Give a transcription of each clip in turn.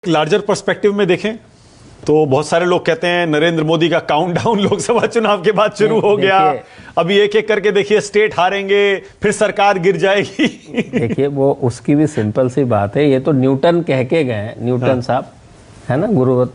Larger perspective में देखें तो बहुत सारे लोग कहते हैं नरेंद्र मोदी का काउंटडाउन लोकसभा चुनाव के बाद शुरू हो गया। अभी एक एक करके देखिए स्टेट हारेंगे, फिर सरकार गिर जाएगी। देखिए वो उसकी भी सिंपल सी बात है। ये तो न्यूटन कह के गए, न्यूटन साहब है ना, गुरु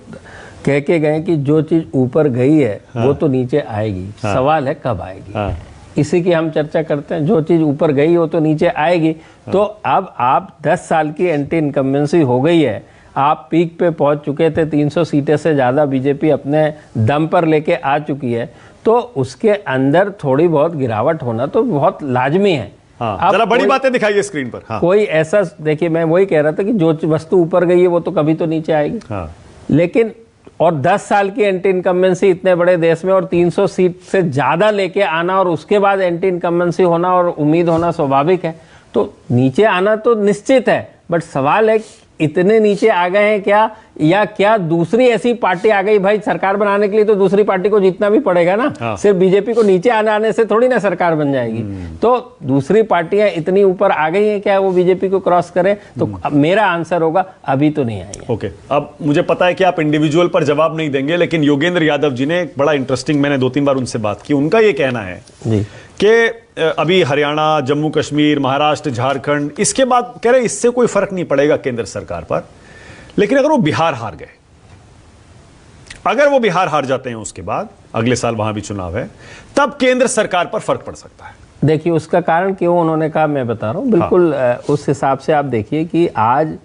कह के गए कि जो चीज ऊपर गई है वो तो नीचे आएगी, सवाल है कब आएगी। इसी की हम चर्चा करते हैं। जो चीज ऊपर गई वो तो नीचे आएगी। तो अब आप 10 साल की एंटी इनकम्बेंसी हो गई है, आप पीक पे पहुंच चुके थे, 300 सीटें से ज़्यादा बीजेपी अपने दम पर लेके आ चुकी है, तो उसके अंदर थोड़ी बहुत गिरावट होना तो बहुत लाजमी है। जरा बड़ी बातें दिखाइए स्क्रीन पर। कोई ऐसा, देखिए मैं वही कह रहा था कि जो वस्तु ऊपर गई है वो तो कभी तो नीचे आएगी। लेकिन और 10 साल की एंटी इनकम्बेंसी इतने बड़े देश में और 300 सीट से ज़्यादा लेके आना और उसके बाद एंटी इनकम्बेंसी होना और उम्मीद होना स्वाभाविक है। तो नीचे आना तो निश्चित है, बट सवाल है इतने नीचे आ गए हैं क्या, या क्या दूसरी ऐसी पार्टी आ गई। भाई सरकार बनाने के लिए तो दूसरी पार्टी को जीतना भी पड़ेगा ना। सिर्फ बीजेपी को नीचे आने से थोड़ी ना सरकार बन जाएगी। तो दूसरी पार्टियां इतनी ऊपर आ गई हैं क्या वो बीजेपी को क्रॉस करें? तो मेरा आंसर होगा अभी तो नहीं आई है। ओके, अब मुझे पता है कि आप इंडिविजुअल पर जवाब नहीं देंगे, लेकिन योगेंद्र यादव जी ने एक बड़ा इंटरेस्टिंग, मैंने 2-3 बार उनसे बात की, उनका ये कहना है कि अभी हरियाणा, जम्मू कश्मीर, महाराष्ट्र, झारखंड, इसके बाद कह रहे इससे कोई फर्क नहीं पड़ेगा केंद्र सरकार पर, लेकिन अगर वो बिहार हार गए, अगर वो बिहार हार जाते हैं उसके बाद अगले साल वहां भी चुनाव है, तब केंद्र सरकार पर फर्क पड़ सकता है। देखिए उसका कारण क्यों उन्होंने कहा मैं बता रहा हूं बिल्कुल। उस हिसाब से आप देखिए कि आज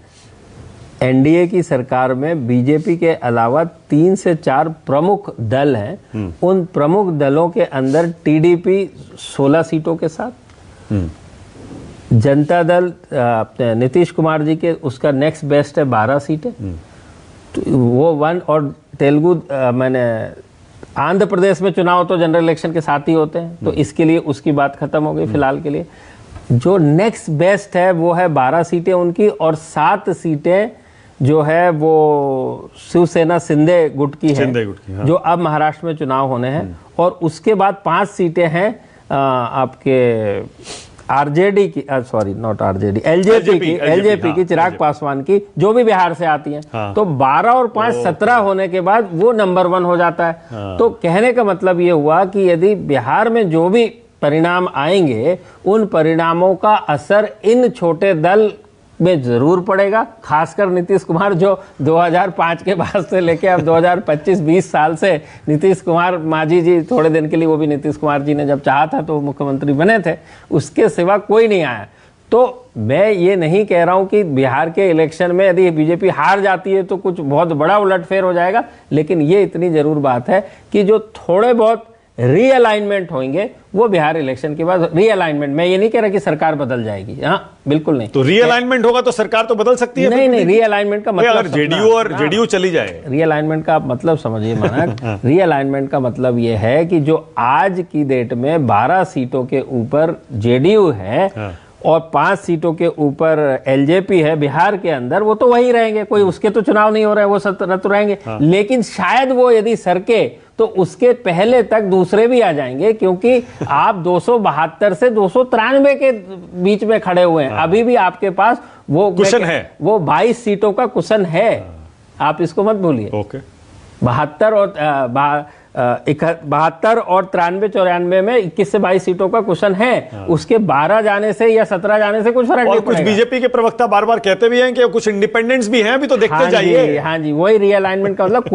एनडीए की सरकार में बीजेपी के अलावा 3 से 4 प्रमुख दल हैं। उन प्रमुख दलों के अंदर टीडीपी 16 सीटों के साथ, जनता दल नीतीश कुमार जी के उसका नेक्स्ट बेस्ट है 12 सीटें, तो वो 1, और तेलुगु मैंने आंध्र प्रदेश में चुनाव तो जनरल इलेक्शन के साथ ही होते हैं, तो इसके लिए उसकी बात खत्म हो गई फिलहाल के लिए। जो नेक्स्ट बेस्ट है वो है 12 सीटें उनकी, और 7 सीटें जो है वो शिवसेना शिंदे गुट की है, जो अब महाराष्ट्र में चुनाव होने हैं। और उसके बाद 5 सीटें हैं आपके आरजेडी की, सॉरी नॉट आरजेडी, एलजेपी की, चिराग पासवान की, जो भी बिहार से आती हैं। तो 12 और 5 17 होने के बाद वो नंबर 1 हो जाता है। तो कहने का मतलब ये हुआ कि यदि बिहार में जो भी परिणाम आएंगे, उन परिणामों का असर इन छोटे दल में जरूर पड़ेगा। खासकर नीतीश कुमार, जो 2005 के बाद से लेके अब 2025-20 साल से नीतीश कुमार, मांझी जी थोड़े दिन के लिए, वो भी नीतीश कुमार जी ने जब चाहा था तो मुख्यमंत्री बने थे, उसके सिवा कोई नहीं आया। तो मैं ये नहीं कह रहा हूं कि बिहार के इलेक्शन में यदि बीजेपी हार जाती है तो कुछ बहुत बड़ा उलटफेर हो जाएगा, लेकिन ये इतनी जरूर बात है कि जो थोड़े बहुत रीअलाइनमेंट होंगे वो बिहार इलेक्शन के बाद रीअलाइनमेंट, मैं ये नहीं कह रहा कि सरकार बदल जाएगी, हाँ बिल्कुल नहीं। तो रीअलाइनमेंट होगा तो सरकार तो बदल सकती है। नहीं, रीअलाइनमेंट का मतलब, अगर जेडीयू चली जाए, रीअलाइनमेंट का मतलब समझिए मानक, रीअलाइनमेंट का मतलब ये है कि जो आज की डेट में 12 सीटों के ऊपर जेडीयू है और 5 सीटों के ऊपर एलजेपी है बिहार के अंदर, वो तो वही रहेंगे, कोई उसके तो चुनाव नहीं हो रहा है, वो सब तो रहेंगे। लेकिन शायद वो यदि सरके तो उसके पहले तक दूसरे भी आ जाएंगे, क्योंकि आप 272 से 293 के बीच में खड़े हुए हैं। अभी भी आपके पास वो कुशन है, वो 22 सीटों का कुशन है, आप इसको मत भूलिए। 72 और 93-94 में 21 से 22 सीटों का कुशन है। उसके 12 जाने से या 17 जाने से कुछ फर्क नहीं पड़ेगा। कुछ बीजेपी के प्रवक्ता बार बार कहते भी हैं कि कुछ इंडिपेंडेंट्स भी हैं, अभी तो देखते जाइए। हाँ जी, वही रीअलाइनमेंट का मतलब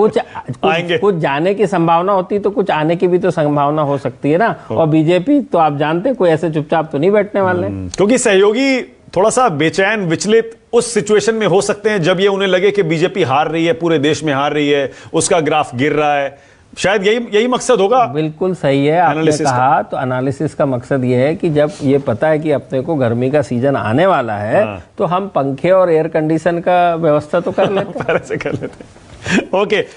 कुछ जाने की संभावना होती तो कुछ आने की भी तो संभावना हो सकती है ना। और बीजेपी तो आप जानते कोई ऐसे चुपचाप तो नहीं बैठने वाले, क्योंकि सहयोगी थोड़ा सा बेचैन, विचलित उस सिचुएशन में हो सकते हैं जब ये उन्हें लगे कि बीजेपी हार रही है, पूरे देश में हार रही है, उसका ग्राफ गिर रहा है। शायद यही मकसद होगा। बिल्कुल सही है आपने कहा। तो एनालिसिस का मकसद ये है कि जब ये पता है कि अपने को गर्मी का सीजन आने वाला है, तो हम पंखे और एयर कंडीशन का व्यवस्था तो कर लेते हैं। ओके।